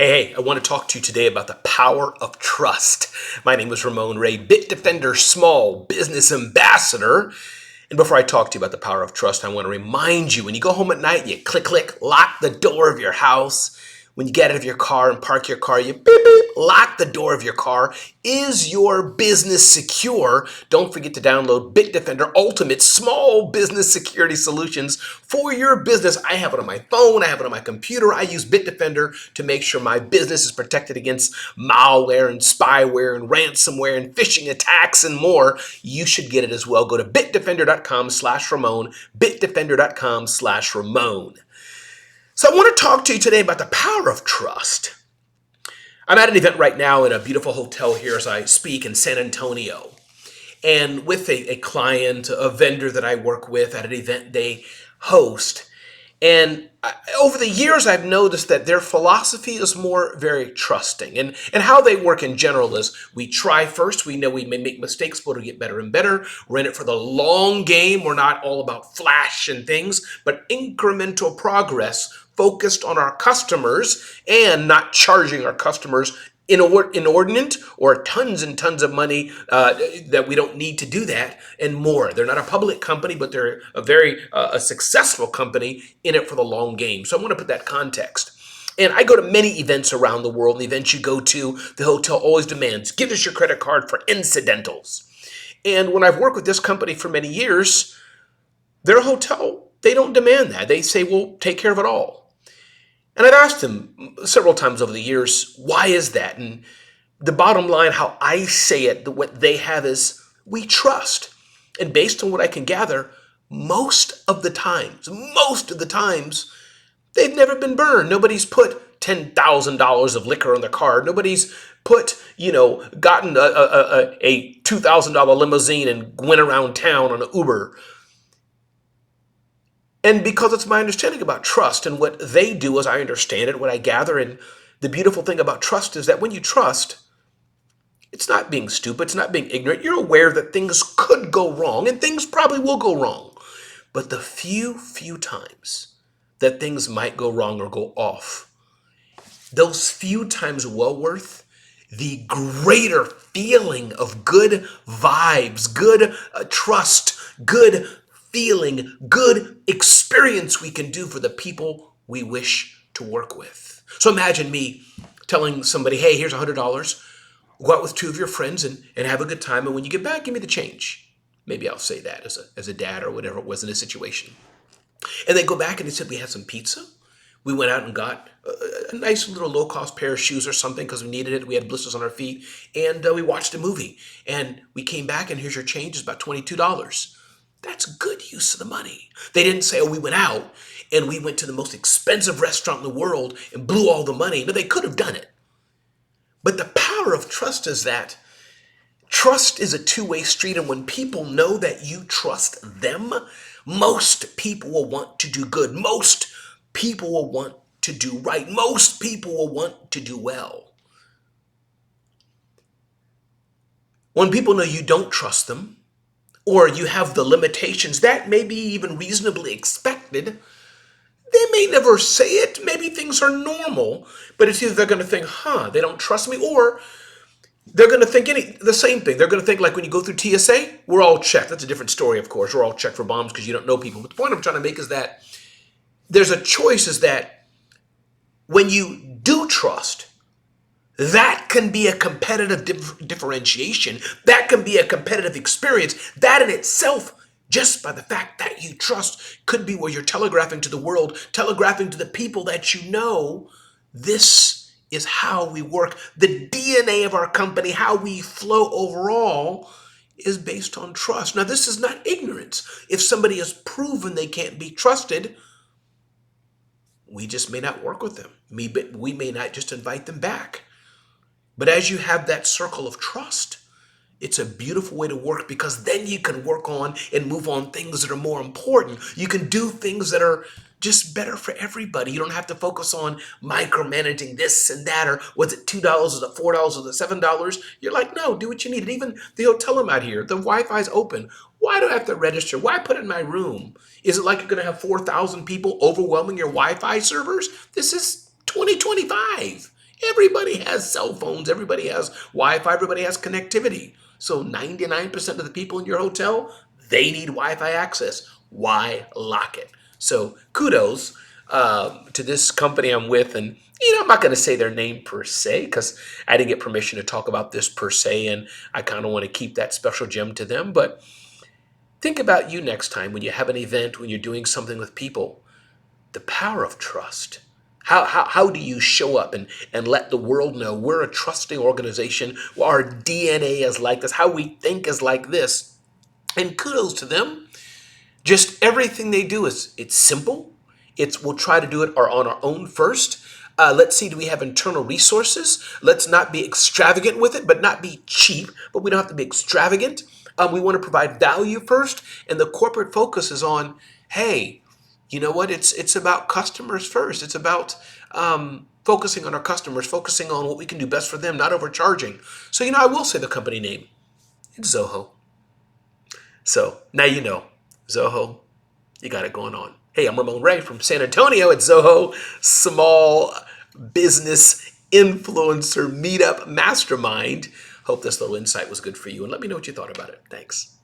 Hey, I want to talk to you today about the power of trust. My name is Ramon Ray, Bitdefender Small Business Ambassador. And before I talk to you about the power of trust, I want to remind you when you go home at night, you click, lock the door of your house. When you get out of your car and park your car, you beep, lock the door of your car. Is your business secure? Don't forget to download Bitdefender Ultimate Small Business Security Solutions for your business. I have it on my phone. I have it on my computer. I use Bitdefender to make sure my business is protected against malware and spyware and ransomware and phishing attacks and more. You should get it as well. Go to bitdefender.com/Ramon, bitdefender.com/Ramon. So I want to talk to you today about the power of trust. I'm at an event right now in a beautiful hotel here as I speak in San Antonio. And with a client, a vendor that I work with at an event they host. And over the years, I've noticed that their philosophy is more very trusting. And how they work in general is we try first. We know we may make mistakes, but we'll get better and better. We're in it for the long game. We're not all about flash and things, but incremental progress focused on our customers and not charging our customers inordinate or tons and tons of money that we don't need to do that and more. They're not a public company, but they're a very a successful company in it for the long game. So I want to put that context. And I go to many events around the world. The events you go to, the hotel always demands, give us your credit card for incidentals. And when I've worked with this company for many years, their hotel, they don't demand that. They say, we'll take care of it all. And I've asked him several times over the years, why is that? And the bottom line, how I say it, what they have is we trust. And based on what I can gather, most of the times, they've never been burned. Nobody's put $10,000 of liquor on their card. Nobody's put, gotten a $2,000 limousine and went around town on an Uber. And because it's my understanding about trust and what they do as I understand it, what I gather, and the beautiful thing about trust is that when you trust, it's not being stupid, it's not being ignorant. You're aware that things could go wrong, and things probably will go wrong. But the few times that things might go wrong or go off, those few times well worth the greater feeling of good vibes, good trust, good feeling, good experience we can do for the people we wish to work with. So imagine me telling somebody, hey, here's $100. Go out with two of your friends and have a good time. And when you get back, give me the change. Maybe I'll say that as a dad or whatever it was in a situation. And they go back and they said, we had some pizza. We went out and got a nice little low-cost pair of shoes or something because we needed it. We had blisters on our feet. And we watched a movie. And we came back and here's your change. It's about $22. That's good use of the money. They didn't say, oh, we went out and we went to the most expensive restaurant in the world and blew all the money. No, they could have done it. But the power of trust is that trust is a two-way street. And when people know that you trust them, most people will want to do good. Most people will want to do right. Most people will want to do well. When people know you don't trust them, or you have the limitations that may be even reasonably expected, they may never say it. Maybe things are normal, but it's either they're going to think, they don't trust me, or they're going to think the same thing. They're going to think like when you go through TSA, we're all checked. That's a different story, of course. We're all checked for bombs because you don't know people. But the point I'm trying to make is that there's a choice is that when you do trust, that can be a competitive differentiation. That can be a competitive experience. That in itself, just by the fact that you trust, could be where you're telegraphing to the world, telegraphing to the people that you know, this is how we work. The DNA of our company, how we flow overall, is based on trust. Now, this is not ignorance. If somebody has proven they can't be trusted, we just may not work with them. We may not just invite them back. But as you have that circle of trust, it's a beautiful way to work because then you can work on and move on things that are more important. You can do things that are just better for everybody. You don't have to focus on micromanaging this and that, or was it $2, was it $4, was it $7? You're like, no, do what you need. And even the hotel I'm out here, the Wi-Fi's open. Why do I have to register? Why put it in my room? Is it like you're going to have 4,000 people overwhelming your Wi-Fi servers? This is 2025. Everybody has cell phones, everybody has Wi-Fi, everybody has connectivity. So 99% of the people in your hotel, they need Wi-Fi access. Why lock it? So kudos to this company I'm with, and I'm not going to say their name per se because I didn't get permission to talk about this per se, and I kind of want to keep that special gem to them. But think about you next time when you have an event, when you're doing something with people, the power of trust. How do you show up and let the world know we're a trusting organization? Our DNA is like this. How we think is like this. And kudos to them. Just everything they do is it's simple. We'll try to do it on our own first. Let's see, do we have internal resources? Let's not be extravagant with it, but not be cheap. But we don't have to be extravagant. We want to provide value first, and the corporate focus is on, hey, you know what? It's about customers first. It's about focusing on our customers, focusing on what we can do best for them, not overcharging. So I will say the company name. It's Zoho. So now you know, Zoho, you got it going on. Hey, I'm Ramon Ray from San Antonio at Zoho Small Business Influencer Meetup Mastermind. Hope this little insight was good for you, and let me know what you thought about it. Thanks.